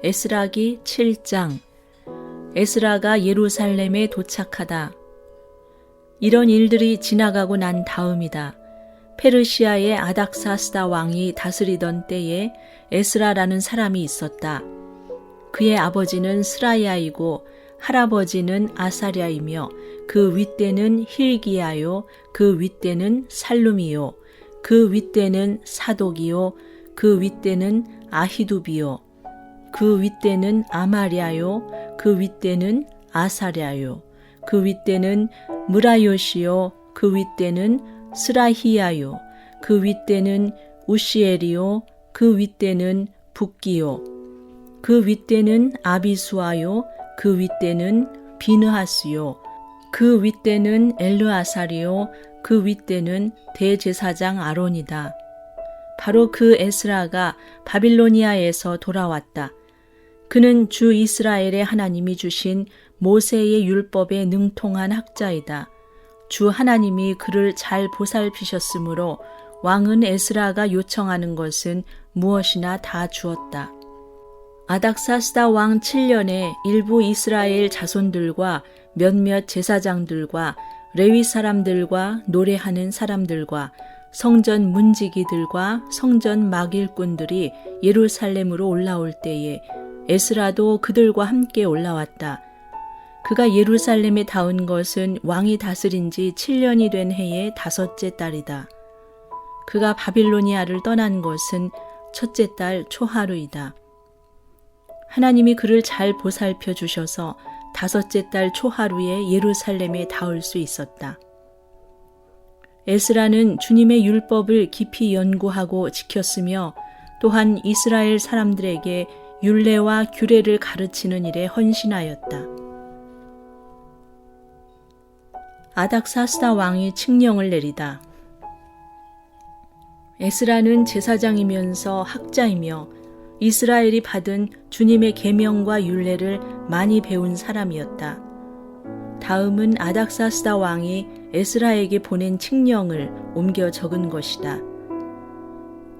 에스라기 7장. 에스라가 예루살렘에 도착하다. 이런 일들이 지나가고 난 다음이다. 페르시아의 아닥사스다 왕이 다스리던 때에 에스라라는 사람이 있었다. 그의 아버지는 스라야이고 할아버지는 아사랴이며 그 윗대는 힐기야요, 그 윗대는 살룸이요, 그 윗대는 사독이요, 그 윗대는 아히두비요, 그 윗대는 아마랴요, 그 윗대는 아사랴요, 그 윗대는 무라요시요, 그 윗대는 스라히야요, 그 윗대는 우시엘이요, 그 윗대는 붓기요, 그 윗대는 아비수아요, 그 윗대는 비느하스요, 그 윗대는 엘르아살이요, 그 윗대는 대제사장 아론이다. 바로 그 에스라가 바빌로니아에서 돌아왔다. 그는 주 이스라엘의 하나님이 주신 모세의 율법에 능통한 학자이다. 주 하나님이 그를 잘 보살피셨으므로 왕은 에스라가 요청하는 것은 무엇이나 다 주었다. 아닥사스다 왕 7년에 일부 이스라엘 자손들과 몇몇 제사장들과 레위 사람들과 노래하는 사람들과 성전 문지기들과 성전 막일꾼들이 예루살렘으로 올라올 때에 에스라도 그들과 함께 올라왔다. 그가 예루살렘에 닿은 것은 왕이 다스린 지 7년이 된 해의 5째 달이다. 그가 바빌로니아를 떠난 것은 첫째 달 초하루이다. 하나님이 그를 잘 보살펴 주셔서 5째 달 초하루에 예루살렘에 닿을 수 있었다. 에스라는 주님의 율법을 깊이 연구하고 지켰으며 또한 이스라엘 사람들에게 율례와 규례를 가르치는 일에 헌신하였다. 아닥사스다 왕이 칙령을 내리다. 에스라는 제사장이면서 학자이며 이스라엘이 받은 주님의 계명과 율례를 많이 배운 사람이었다. 다음은 아닥사스다 왕이 에스라에게 보낸 칙령을 옮겨 적은 것이다.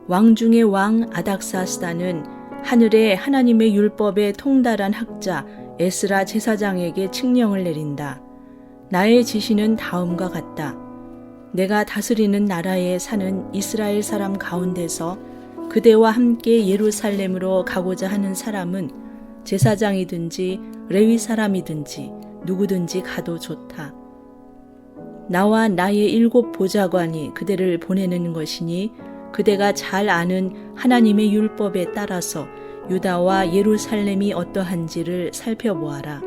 왕 중의 왕 아닥사스다는 하늘의 하나님의 율법에 통달한 학자 에스라 제사장에게 칙령을 내린다. 나의 지시는 다음과 같다. 내가 다스리는 나라에 사는 이스라엘 사람 가운데서 그대와 함께 예루살렘으로 가고자 하는 사람은 제사장이든지 레위 사람이든지 누구든지 가도 좋다. 나와 나의 7 보좌관이 그대를 보내는 것이니 그대가 잘 아는 하나님의 율법에 따라서 유다와 예루살렘이 어떠한지를 살펴보아라.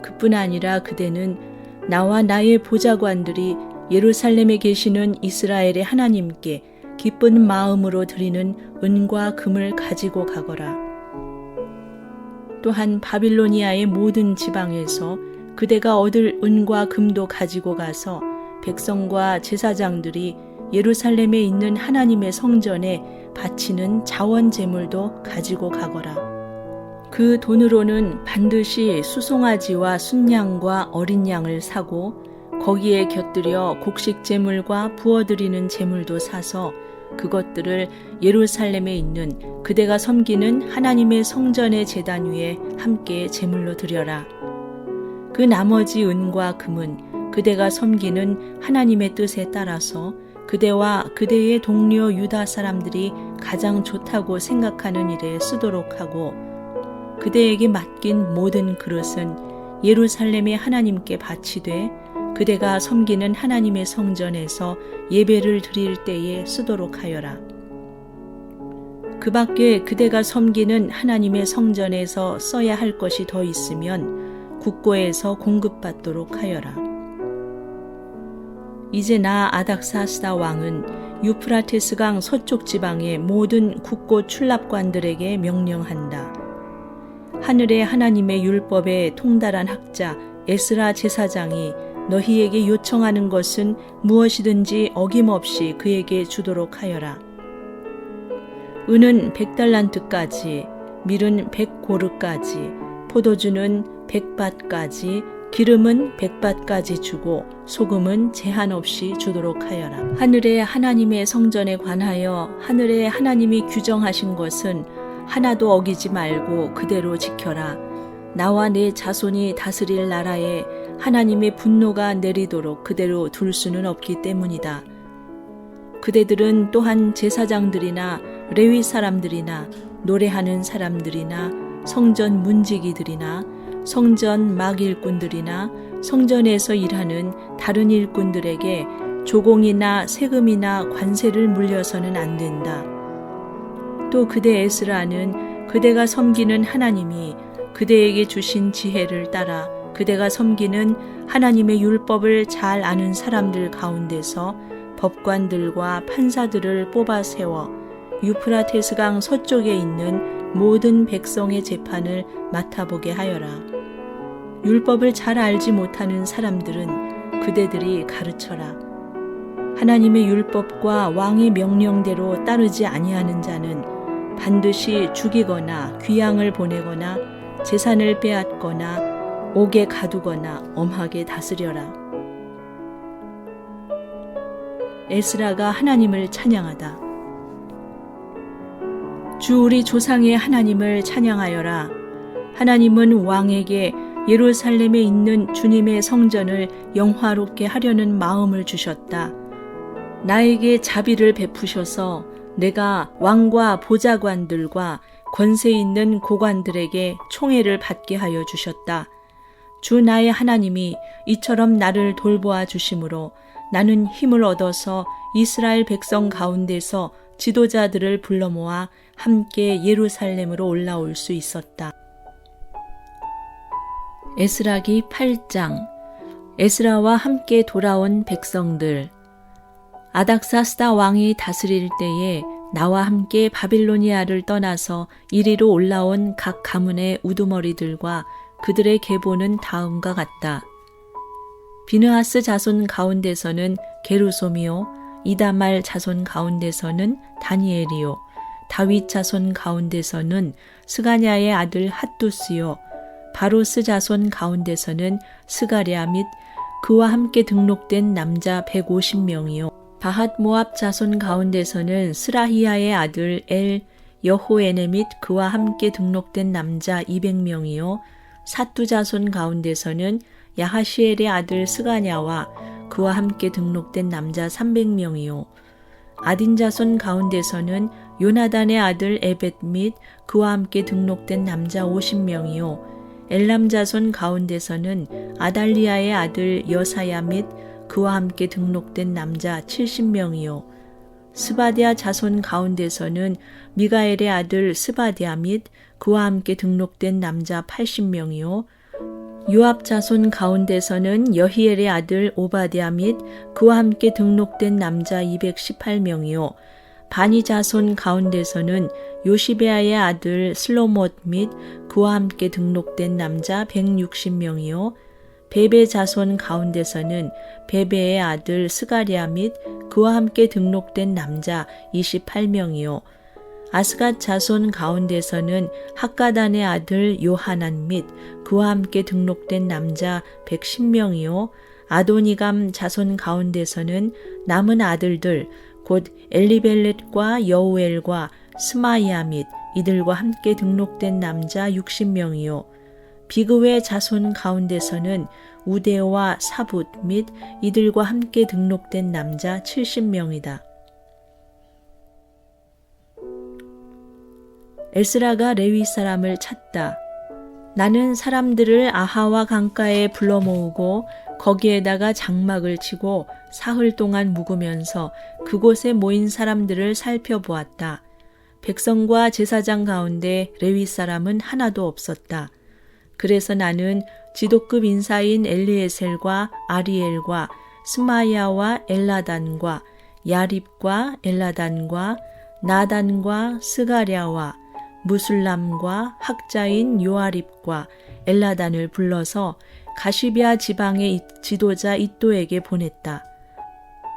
그뿐 아니라 그대는 나와 나의 보좌관들이 예루살렘에 계시는 이스라엘의 하나님께 기쁜 마음으로 드리는 은과 금을 가지고 가거라. 또한 바빌로니아의 모든 지방에서 그대가 얻을 은과 금도 가지고 가서 백성과 제사장들이 예루살렘에 있는 하나님의 성전에 바치는 자원 제물도 가지고 가거라. 그 돈으로는 반드시 수송아지와 순양과 어린 양을 사고 거기에 곁들여 곡식 제물과 부어드리는 제물도 사서 그것들을 예루살렘에 있는 그대가 섬기는 하나님의 성전의 제단 위에 함께 제물로 드려라. 그 나머지 은과 금은 그대가 섬기는 하나님의 뜻에 따라서 그대와 그대의 동료 유다 사람들이 가장 좋다고 생각하는 일에 쓰도록 하고 그대에게 맡긴 모든 그릇은 예루살렘의 하나님께 바치되 그대가 섬기는 하나님의 성전에서 예배를 드릴 때에 쓰도록 하여라. 그 밖에 그대가 섬기는 하나님의 성전에서 써야 할 것이 더 있으면 국고에서 공급받도록 하여라. 이제 나 아닥사스다 왕은 유프라테스강 서쪽 지방의 모든 국고 출납관들에게 명령한다. 하늘의 하나님의 율법에 통달한 학자 에스라 제사장이 너희에게 요청하는 것은 무엇이든지 어김없이 그에게 주도록 하여라. 은은 100달란트까지, 밀은 100고르까지, 포도주는 100밭까지, 기름은 100밭까지 주고 소금은 제한 없이 주도록 하여라. 하늘의 하나님의 성전에 관하여 하늘의 하나님이 규정하신 것은 하나도 어기지 말고 그대로 지켜라. 나와 내 자손이 다스릴 나라에 하나님의 분노가 내리도록 그대로 둘 수는 없기 때문이다. 그대들은 또한 제사장들이나 레위 사람들이나 노래하는 사람들이나 성전 문지기들이나 성전 막 일꾼들이나 성전에서 일하는 다른 일꾼들에게 조공이나 세금이나 관세를 물려서는 안 된다. 또 그대 에스라는 그대가 섬기는 하나님이 그대에게 주신 지혜를 따라 그대가 섬기는 하나님의 율법을 잘 아는 사람들 가운데서 법관들과 판사들을 뽑아 세워 유프라테스강 서쪽에 있는 모든 백성의 재판을 맡아보게 하여라. 율법을 잘 알지 못하는 사람들은 그대들이 가르쳐라. 하나님의 율법과 왕의 명령대로 따르지 아니하는 자는 반드시 죽이거나 귀양을 보내거나 재산을 빼앗거나 옥에 가두거나 엄하게 다스려라. 에스라가 하나님을 찬양하다. 주 우리 조상의 하나님을 찬양하여라. 하나님은 왕에게 예루살렘에 있는 주님의 성전을 영화롭게 하려는 마음을 주셨다. 나에게 자비를 베푸셔서 내가 왕과 보좌관들과 권세 있는 고관들에게 총애를 받게 하여 주셨다. 주 나의 하나님이 이처럼 나를 돌보아 주심으로 나는 힘을 얻어서 이스라엘 백성 가운데서 지도자들을 불러 모아 함께 예루살렘으로 올라올 수 있었다. 에스라기 8장. 에스라와 함께 돌아온 백성들. 아닥사스다 왕이 다스릴 때에 나와 함께 바빌로니아를 떠나서 이리로 올라온 각 가문의 우두머리들과 그들의 계보는 다음과 같다. 비느하스 자손 가운데서는 게르솜이요, 이다말 자손 가운데서는 다니엘이요, 다윗 자손 가운데서는 스가냐의 아들 핫두스요, 바로스 자손 가운데서는 스가랴 및 그와 함께 등록된 남자 150명이요, 바핫 모압 자손 가운데서는 스라히야의 아들 엘 여호에네 및 그와 함께 등록된 남자 200명이요, 사뚜 자손 가운데서는 야하시엘의 아들 스가냐와 그와 함께 등록된 남자 300명이요, 아딘 자손 가운데서는 요나단의 아들 에벳 및 그와 함께 등록된 남자 50명이요, 엘람 자손 가운데서는 아달리아의 아들 여사야 및 그와 함께 등록된 남자 70명이요, 스바디아 자손 가운데서는 미가엘의 아들 스바디아 및 그와 함께 등록된 남자 80명이요, 요압 자손 가운데서는 여히엘의 아들 오바디아 및 그와 함께 등록된 남자 218명이요, 바니 자손 가운데서는 요시베아의 아들 슬로못 및 그와 함께 등록된 남자 160명이요, 베베 자손 가운데서는 베베의 아들 스가랴 및 그와 함께 등록된 남자 28명이요, 아스갓 자손 가운데서는 학가단의 아들 요하난 및 그와 함께 등록된 남자 110명이요, 아도니감 자손 가운데서는 남은 아들들 곧 엘리벨렛과 여우엘과 스마이아 및 이들과 함께 등록된 남자 60명이요, 비그웨 자손 가운데서는 우데와 사붓 및 이들과 함께 등록된 남자 70명이다. 에스라가 레위 사람을 찾다. 나는 사람들을 아하와 강가에 불러 모으고 거기에다가 장막을 치고 사흘 동안 묵으면서 그곳에 모인 사람들을 살펴보았다. 백성과 제사장 가운데 레위 사람은 하나도 없었다. 그래서 나는 지도급 인사인 엘리에셀과 아리엘과 스마야와 엘라단과 야립과 엘라단과 나단과 스가랴와 무술람과 학자인 요아립과 엘라단을 불러서 가시비아 지방의 지도자 이또에게 보냈다.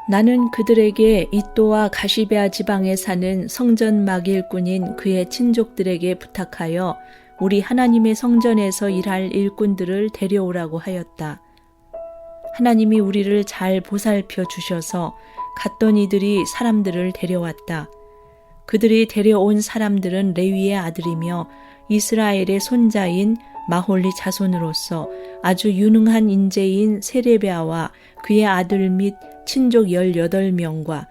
나는 그들에게 이또와 가시비아 지방에 사는 성전 막일꾼인 그의 친족들에게 부탁하여 우리 하나님의 성전에서 일할 일꾼들을 데려오라고 하였다. 하나님이 우리를 잘 보살펴 주셔서 갔던 이들이 사람들을 데려왔다. 그들이 데려온 사람들은 레위의 아들이며 이스라엘의 손자인 마홀리 자손으로서 아주 유능한 인재인 세레비아와 그의 아들 및 친족 18명과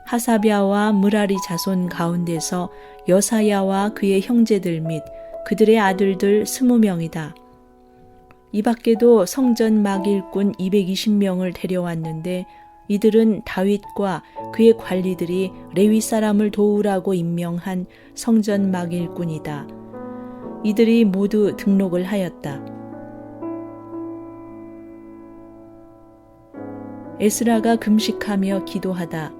하사비아와 무라리 자손 가운데서 여사야와 그의 형제들 및 그들의 아들들 20명이다. 이 밖에도 성전 막일꾼 220명을 데려왔는데 이들은 다윗과 그의 관리들이 레위 사람을 도우라고 임명한 성전 막일꾼이다. 이들이 모두 등록을 하였다. 에스라가 금식하며 기도하다.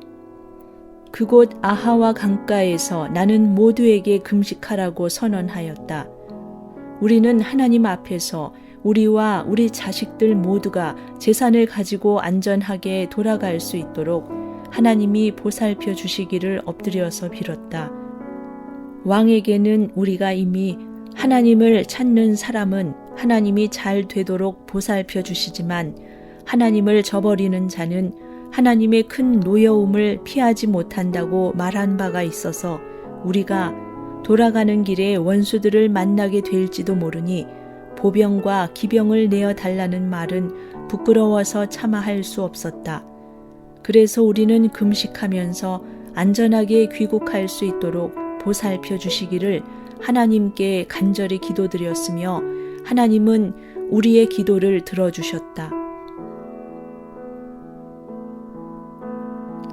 그곳 아하와 강가에서 나는 모두에게 금식하라고 선언하였다. 우리는 하나님 앞에서 우리와 우리 자식들 모두가 재산을 가지고 안전하게 돌아갈 수 있도록 하나님이 보살펴 주시기를 엎드려서 빌었다. 왕에게는 우리가 이미 하나님을 찾는 사람은 하나님이 잘 되도록 보살펴 주시지만 하나님을 저버리는 자는 하나님의 큰 노여움을 피하지 못한다고 말한 바가 있어서 우리가 돌아가는 길에 원수들을 만나게 될지도 모르니 보병과 기병을 내어 달라는 말은 부끄러워서 참아할 수 없었다. 그래서 우리는 금식하면서 안전하게 귀국할 수 있도록 보살펴 주시기를 하나님께 간절히 기도드렸으며 하나님은 우리의 기도를 들어주셨다.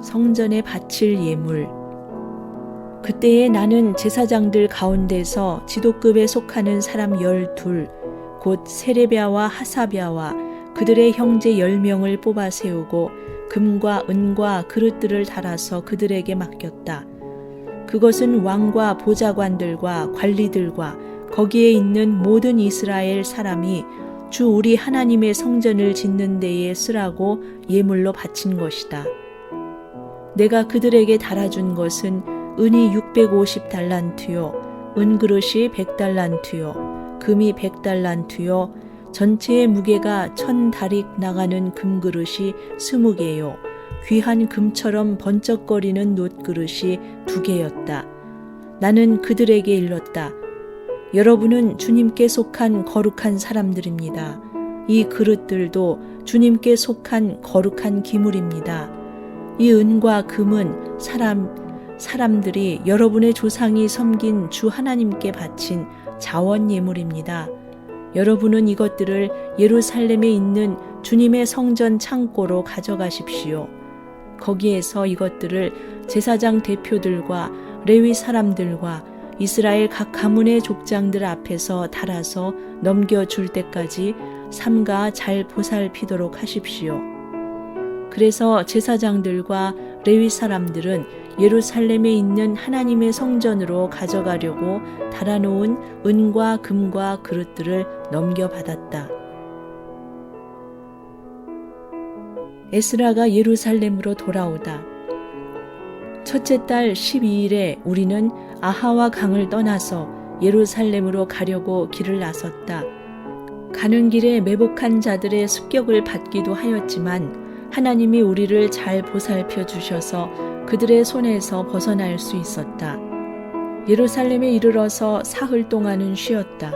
성전에 바칠 예물. 그때에 나는 제사장들 가운데서 지도급에 속하는 사람 12, 곧 세레비아와 하사비아와 그들의 형제 10명을 뽑아 세우고 금과 은과 그릇들을 달아서 그들에게 맡겼다. 그것은 왕과 보좌관들과 관리들과 거기에 있는 모든 이스라엘 사람이 주 우리 하나님의 성전을 짓는 데에 쓰라고 예물로 바친 것이다. 내가 그들에게 달아준 것은 은이 650달란트요, 은그릇이 100달란트요, 금이 100달란트요, 전체의 무게가 1000다릭 나가는 금그릇이 20개요, 귀한 금처럼 번쩍거리는 놋그릇이 2개였다. 나는 그들에게 일렀다. 여러분은 주님께 속한 거룩한 사람들입니다. 이 그릇들도 주님께 속한 거룩한 기물입니다. 이 은과 금은 사람들이 여러분의 조상이 섬긴 주 하나님께 바친 자원 예물입니다. 여러분은 이것들을 예루살렘에 있는 주님의 성전 창고로 가져가십시오. 거기에서 이것들을 제사장 대표들과 레위 사람들과 이스라엘 각 가문의 족장들 앞에서 달아서 넘겨줄 때까지 삼가 잘 보살피도록 하십시오. 그래서 제사장들과 레위 사람들은 예루살렘에 있는 하나님의 성전으로 가져가려고 달아놓은 은과 금과 그릇들을 넘겨받았다. 에스라가 예루살렘으로 돌아오다. 첫째 달 12일에 우리는 아하와 강을 떠나서 예루살렘으로 가려고 길을 나섰다. 가는 길에 매복한 자들의 습격을 받기도 하였지만 하나님이 우리를 잘 보살펴 주셔서 그들의 손에서 벗어날 수 있었다. 예루살렘에 이르러서 사흘 동안은 쉬었다.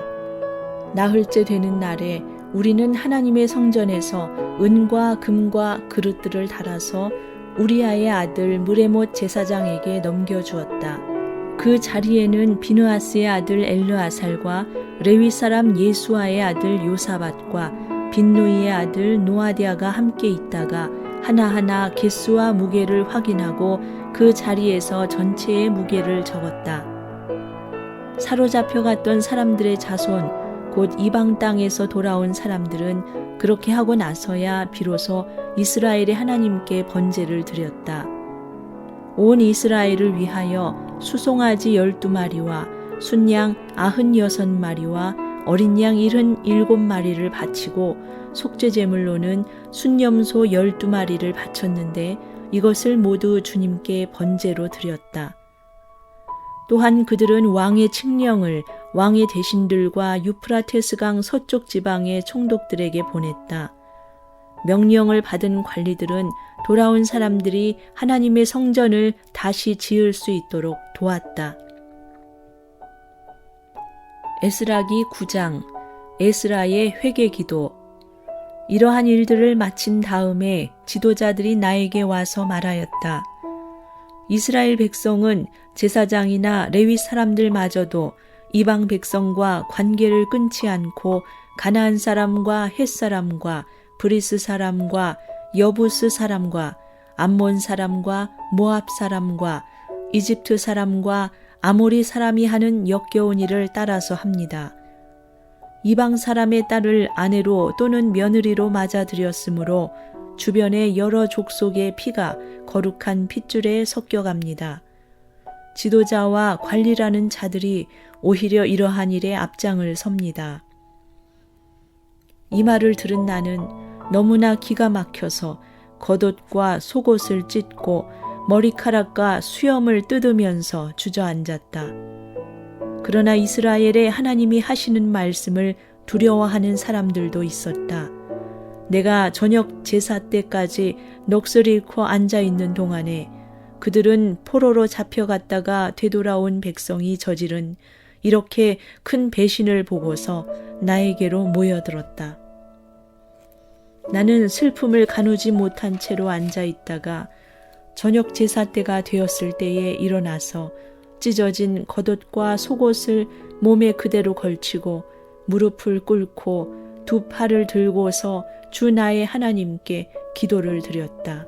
나흘째 되는 날에 우리는 하나님의 성전에서 은과 금과 그릇들을 달아서 우리아의 아들 무레못 제사장에게 넘겨주었다. 그 자리에는 비느하스의 아들 엘르아살과 레위 사람 예수아의 아들 요사밧과 빈누이의 아들 노아디아가 함께 있다가 하나하나 개수와 무게를 확인하고 그 자리에서 전체의 무게를 적었다. 사로잡혀 갔던 사람들의 자손, 곧 이방 땅에서 돌아온 사람들은 그렇게 하고 나서야 비로소 이스라엘의 하나님께 번제를 드렸다. 온 이스라엘을 위하여 수송아지 12마리와 순양 96마리와 어린 양 77마리를 바치고 속죄제물로는 순염소 12마리를 바쳤는데 이것을 모두 주님께 번제로 드렸다. 또한 그들은 왕의 칙령을 왕의 대신들과 유프라테스강 서쪽 지방의 총독들에게 보냈다. 명령을 받은 관리들은 돌아온 사람들이 하나님의 성전을 다시 지을 수 있도록 도왔다. 에스라기 9장 에스라의 회개기도. 이러한 일들을 마친 다음에 지도자들이 나에게 와서 말하였다. 이스라엘 백성은 제사장이나 레위 사람들마저도 이방 백성과 관계를 끊지 않고 가나안 사람과 헷 사람과 브리스 사람과 여부스 사람과 암몬 사람과 모압 사람과 이집트 사람과 아모리 사람이 하는 역겨운 일을 따라서 합니다. 이방 사람의 딸을 아내로 또는 며느리로 맞아들였으므로 주변의 여러 족속의 피가 거룩한 핏줄에 섞여갑니다. 지도자와 관리라는 자들이 오히려 이러한 일에 앞장을 섭니다. 이 말을 들은 나는 너무나 기가 막혀서 겉옷과 속옷을 찢고 머리카락과 수염을 뜯으면서 주저앉았다. 그러나 이스라엘의 하나님이 하시는 말씀을 두려워하는 사람들도 있었다. 내가 저녁 제사 때까지 넋을 잃고 앉아있는 동안에 그들은 포로로 잡혀갔다가 되돌아온 백성이 저지른 이렇게 큰 배신을 보고서 나에게로 모여들었다. 나는 슬픔을 가누지 못한 채로 앉아있다가 저녁 제사 때가 되었을 때에 일어나서 찢어진 겉옷과 속옷을 몸에 그대로 걸치고 무릎을 꿇고 두 팔을 들고서 주 나의 하나님께 기도를 드렸다.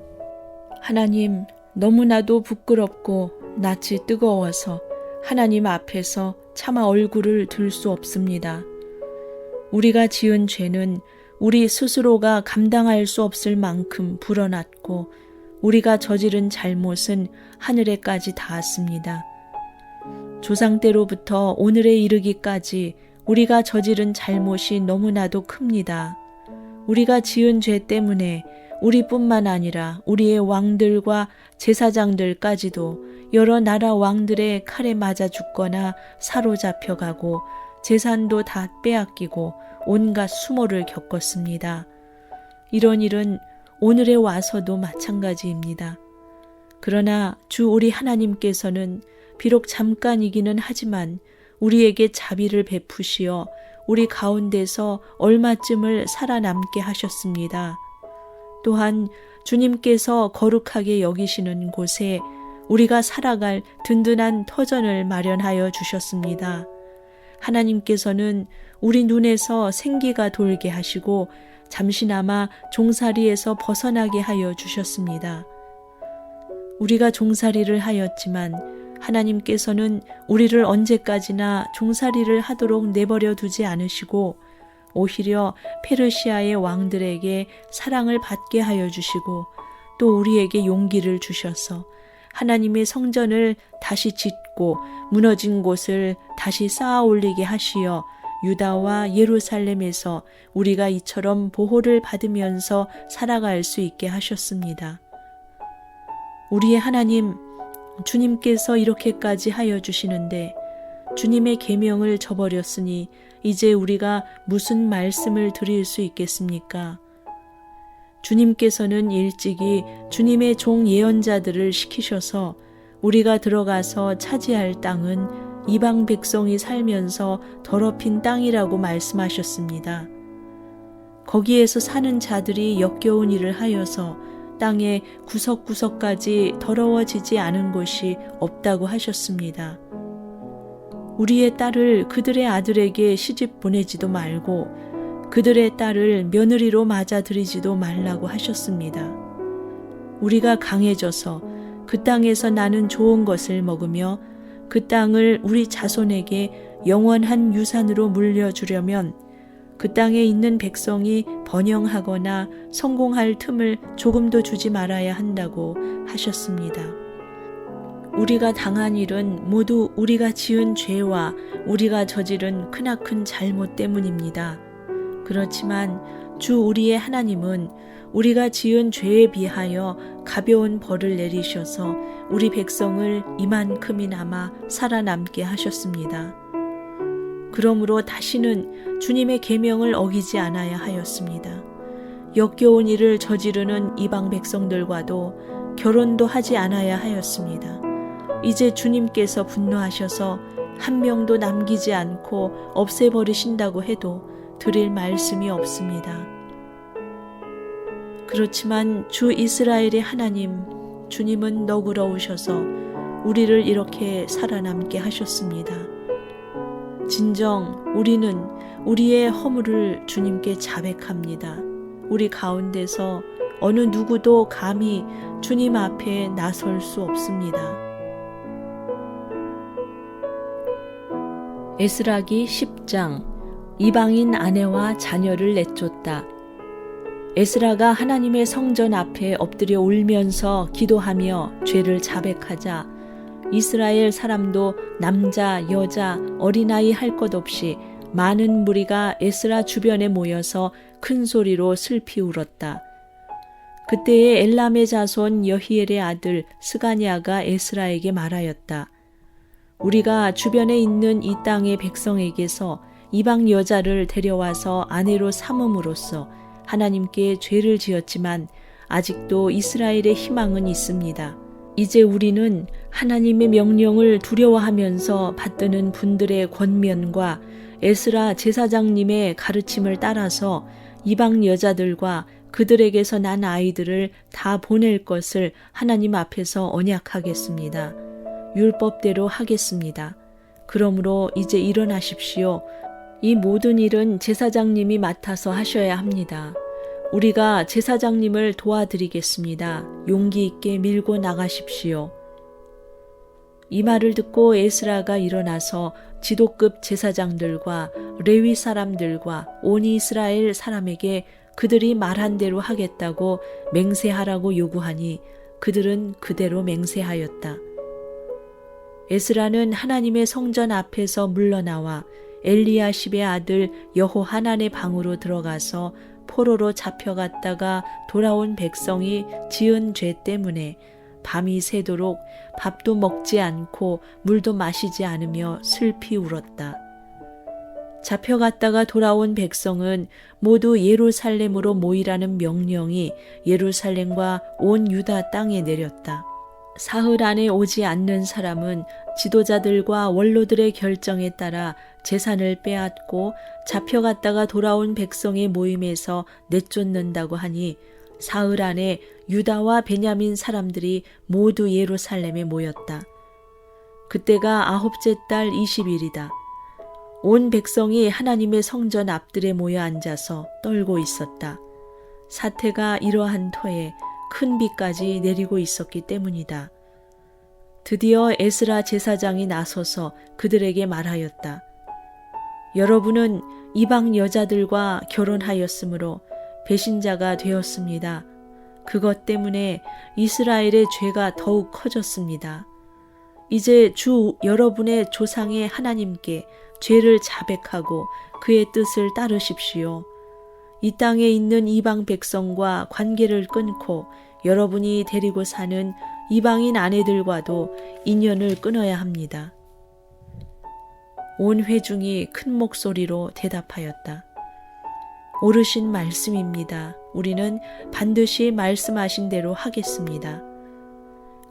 하나님, 너무나도 부끄럽고 낯이 뜨거워서 하나님 앞에서 차마 얼굴을 들 수 없습니다. 우리가 지은 죄는 우리 스스로가 감당할 수 없을 만큼 불어났고 우리가 저지른 잘못은 하늘에까지 닿았습니다. 조상 때로부터 오늘에 이르기까지 우리가 저지른 잘못이 너무나도 큽니다. 우리가 지은 죄 때문에 우리뿐만 아니라 우리의 왕들과 제사장들까지도 여러 나라 왕들의 칼에 맞아 죽거나 사로잡혀가고 재산도 다 빼앗기고 온갖 수모를 겪었습니다. 이런 일은 오늘에 와서도 마찬가지입니다. 그러나 주 우리 하나님께서는 비록 잠깐이기는 하지만 우리에게 자비를 베푸시어 우리 가운데서 얼마쯤을 살아남게 하셨습니다. 또한 주님께서 거룩하게 여기시는 곳에 우리가 살아갈 든든한 터전을 마련하여 주셨습니다. 하나님께서는 우리 눈에서 생기가 돌게 하시고 잠시나마 종살이에서 벗어나게 하여 주셨습니다. 우리가 종살이를 하였지만 하나님께서는 우리를 언제까지나 종살이를 하도록 내버려 두지 않으시고 오히려 페르시아의 왕들에게 사랑을 받게 하여 주시고 또 우리에게 용기를 주셔서 하나님의 성전을 다시 짓고 무너진 곳을 다시 쌓아 올리게 하시어 유다와 예루살렘에서 우리가 이처럼 보호를 받으면서 살아갈 수 있게 하셨습니다. 우리의 하나님, 주님께서 이렇게까지 하여 주시는데 주님의 계명을 저버렸으니 이제 우리가 무슨 말씀을 드릴 수 있겠습니까? 주님께서는 일찍이 주님의 종 예언자들을 시키셔서 우리가 들어가서 차지할 땅은 이방 백성이 살면서 더럽힌 땅이라고 말씀하셨습니다. 거기에서 사는 자들이 역겨운 일을 하여서 땅의 구석구석까지 더러워지지 않은 곳이 없다고 하셨습니다. 우리의 딸을 그들의 아들에게 시집 보내지도 말고 그들의 딸을 며느리로 맞아들이지도 말라고 하셨습니다. 우리가 강해져서 그 땅에서 나는 좋은 것을 먹으며 그 땅을 우리 자손에게 영원한 유산으로 물려주려면 그 땅에 있는 백성이 번영하거나 성공할 틈을 조금도 주지 말아야 한다고 하셨습니다. 우리가 당한 일은 모두 우리가 지은 죄와 우리가 저지른 크나큰 잘못 때문입니다. 그렇지만 주 우리의 하나님은 우리가 지은 죄에 비하여 가벼운 벌을 내리셔서 우리 백성을 이만큼이나마 살아남게 하셨습니다. 그러므로 다시는 주님의 계명을 어기지 않아야 하였습니다. 역겨운 일을 저지르는 이방 백성들과도 결혼도 하지 않아야 하였습니다. 이제 주님께서 분노하셔서 한 명도 남기지 않고 없애버리신다고 해도 드릴 말씀이 없습니다. 그렇지만 주 이스라엘의 하나님, 주님은 너그러우셔서 우리를 이렇게 살아남게 하셨습니다. 진정 우리는 우리의 허물을 주님께 자백합니다. 우리 가운데서 어느 누구도 감히 주님 앞에 나설 수 없습니다. 에스라기 10장 이방인 아내와 자녀를 내쫓다. 에스라가 하나님의 성전 앞에 엎드려 울면서 기도하며 죄를 자백하자 이스라엘 사람도 남자, 여자, 어린아이 할 것 없이 많은 무리가 에스라 주변에 모여서 큰 소리로 슬피 울었다. 그때에 엘람의 자손 여히엘의 아들 스가냐가 에스라에게 말하였다. 우리가 주변에 있는 이 땅의 백성에게서 이방 여자를 데려와서 아내로 삼음으로써 하나님께 죄를 지었지만 아직도 이스라엘의 희망은 있습니다. 이제 우리는 하나님의 명령을 두려워하면서 받드는 분들의 권면과 에스라 제사장님의 가르침을 따라서 이방 여자들과 그들에게서 난 아이들을 다 보낼 것을 하나님 앞에서 언약하겠습니다. 율법대로 하겠습니다. 그러므로 이제 일어나십시오. 이 모든 일은 제사장님이 맡아서 하셔야 합니다. 우리가 제사장님을 도와드리겠습니다. 용기 있게 밀고 나가십시오. 이 말을 듣고 에스라가 일어나서 지도급 제사장들과 레위 사람들과 온 이스라엘 사람에게 그들이 말한 대로 하겠다고 맹세하라고 요구하니 그들은 그대로 맹세하였다. 에스라는 하나님의 성전 앞에서 물러나와 엘리야십의 아들 여호하난의 방으로 들어가서 포로로 잡혀갔다가 돌아온 백성이 지은 죄 때문에 밤이 새도록 밥도 먹지 않고 물도 마시지 않으며 슬피 울었다. 잡혀갔다가 돌아온 백성은 모두 예루살렘으로 모이라는 명령이 예루살렘과 온 유다 땅에 내렸다. 사흘 안에 오지 않는 사람은 지도자들과 원로들의 결정에 따라 재산을 빼앗고 잡혀갔다가 돌아온 백성의 모임에서 내쫓는다고 하니 사흘 안에 유다와 베냐민 사람들이 모두 예루살렘에 모였다. 그때가 9째 달 20일이다. 온 백성이 하나님의 성전 앞들에 모여 앉아서 떨고 있었다. 사태가 이러한 터에 큰 비까지 내리고 있었기 때문이다. 드디어 에스라 제사장이 나서서 그들에게 말하였다. 여러분은 이방 여자들과 결혼하였으므로 배신자가 되었습니다. 그것 때문에 이스라엘의 죄가 더욱 커졌습니다. 이제 주 여러분의 조상의 하나님께 죄를 자백하고 그의 뜻을 따르십시오. 이 땅에 있는 이방 백성과 관계를 끊고 여러분이 데리고 사는 이방인 아내들과도 인연을 끊어야 합니다. 온 회중이 큰 목소리로 대답하였다. 옳으신 말씀입니다. 우리는 반드시 말씀하신 대로 하겠습니다.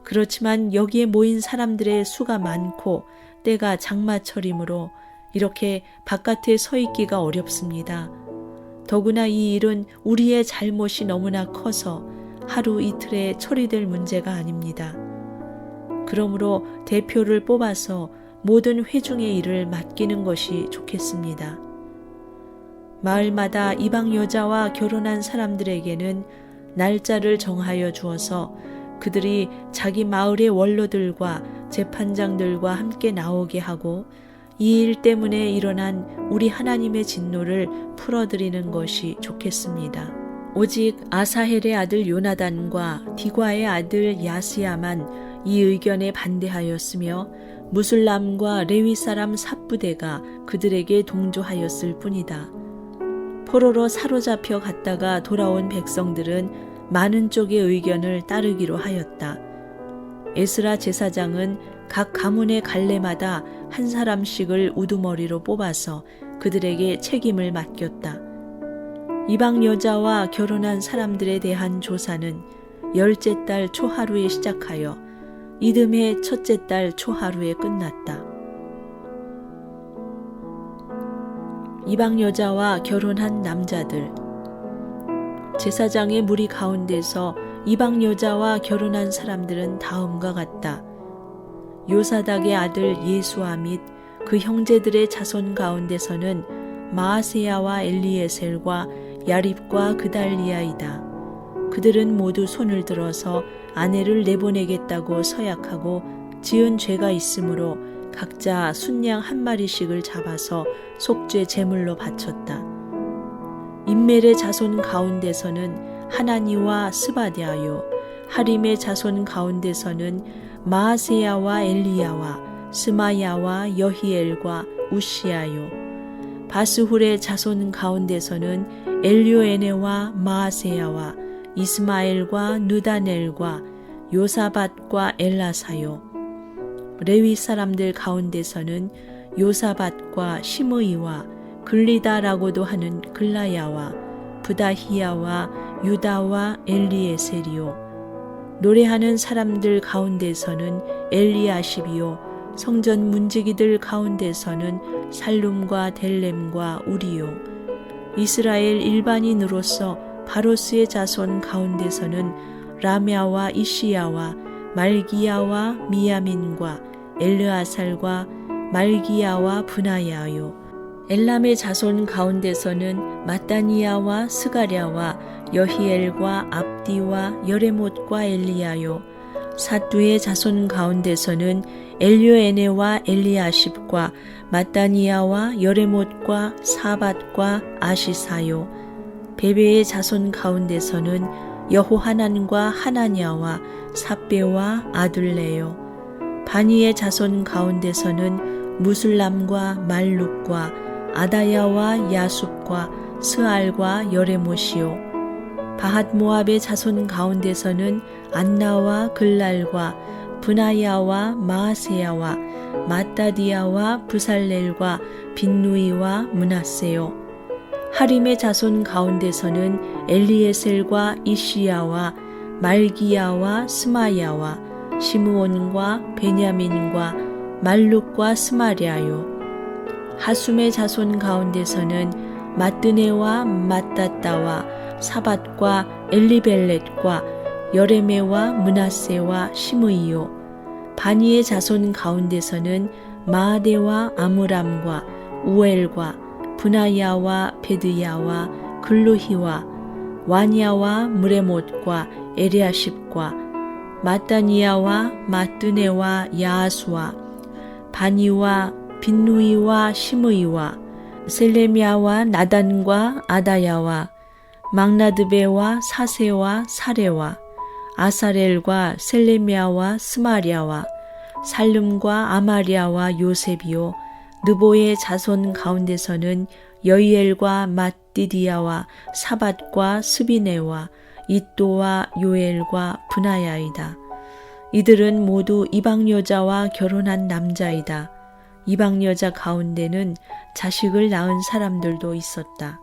그렇지만 여기에 모인 사람들의 수가 많고 때가 장마철이므로 이렇게 바깥에 서 있기가 어렵습니다. 더구나 이 일은 우리의 잘못이 너무나 커서 하루 이틀에 처리될 문제가 아닙니다. 그러므로 대표를 뽑아서 모든 회중의 일을 맡기는 것이 좋겠습니다. 마을마다 이방 여자와 결혼한 사람들에게는 날짜를 정하여 주어서 그들이 자기 마을의 원로들과 재판장들과 함께 나오게 하고 이 일 때문에 일어난 우리 하나님의 진노를 풀어드리는 것이 좋겠습니다. 오직 아사헬의 아들 요나단과 디과의 아들 야스야만 이 의견에 반대하였으며 무술람과 레위 사람 삽부대가 그들에게 동조하였을 뿐이다. 포로로 사로잡혀 갔다가 돌아온 백성들은 많은 쪽의 의견을 따르기로 하였다. 에스라 제사장은 각 가문의 갈래마다 한 사람씩을 우두머리로 뽑아서 그들에게 책임을 맡겼다. 이방 여자와 결혼한 사람들에 대한 조사는 열째 달 초하루에 시작하여 이듬해 첫째 달 초하루에 끝났다. 이방 여자와 결혼한 남자들. 제사장의 무리 가운데서 이방 여자와 결혼한 사람들은 다음과 같다. 요사닥의 아들 예수아 및 그 형제들의 자손 가운데서는 마아세야와 엘리에셀과 야립과 그달리아이다. 그들은 모두 손을 들어서 아내를 내보내겠다고 서약하고 지은 죄가 있으므로 각자 순양 한 마리씩을 잡아서 속죄 제물로 바쳤다. 임멜의 자손 가운데서는 하나니와 스바디아요, 하림의 자손 가운데서는 마아세야와 엘리야와 스마야와 여히엘과 우시아요, 바스훌의 자손 가운데서는 엘료에네와 마아세야와 이스마엘과 누다넬과 요사밧과 엘라사요, 레위 사람들 가운데서는 요사밧과 시므이와 글리다라고도 하는 글라야와 부다히야와 유다와 엘리에셀이요, 노래하는 사람들 가운데서는 엘리아십이요, 성전 문지기들 가운데서는 살룸과 델렘과 우리요, 이스라엘 일반인으로서 바로스의 자손 가운데서는 라мя와 이시야와 말기야와 미야민과 엘르아살과 말기야와 분하야요, 엘람의 자손 가운데서는 마따니야와 스가랴와 여히엘과 압디와 여레못과 엘리야요, 사두의 자손 가운데서는 엘료에네와 엘리아십과 마따니야와 여레못과 사밧과 아시사요, 베베의 자손 가운데서는 여호하난과 하나냐와 삽베와 아둘레요, 바니의 자손 가운데서는 무술람과 말룩과 아다야와 야숲과 스알과 여레못이요, 바핫모압의 자손 가운데서는 안나와 글랄과 브나야와 마아세야와 마따디야와 부살렐과 빈누이와 문하세요, 하림의 자손 가운데서는 엘리에셀과 이시야와 말기야와 스마야와 시므온과 베냐민과 말룩과 스마랴요, 하숨의 자손 가운데서는 마뜨네와 마따따와 사밧과 엘리벨렛과 여레메와 문하세와 시므이요, 바니의 자손 가운데서는 마아데와 아므람과 우엘과 분하야와 베드야와 글루히와 와냐와 무레못과 에리아십과 마따니야와 마뜨네와 야아수와 바니와 빈누이와 시므이와 셀레미야와 나단과 아다야와 막나드베와 사세와 사레와 아사렐과 셀레미야와 스마랴와 살룸과 아마리아와 요셉이요, 느보의 자손 가운데서는 여이엘과 mat디디야와 사밧과 스비네와 이또와 요엘과 분하야이다. 이들은 모두 이방 여자와 결혼한 남자이다. 이방 여자 가운데는 자식을 낳은 사람들도 있었다.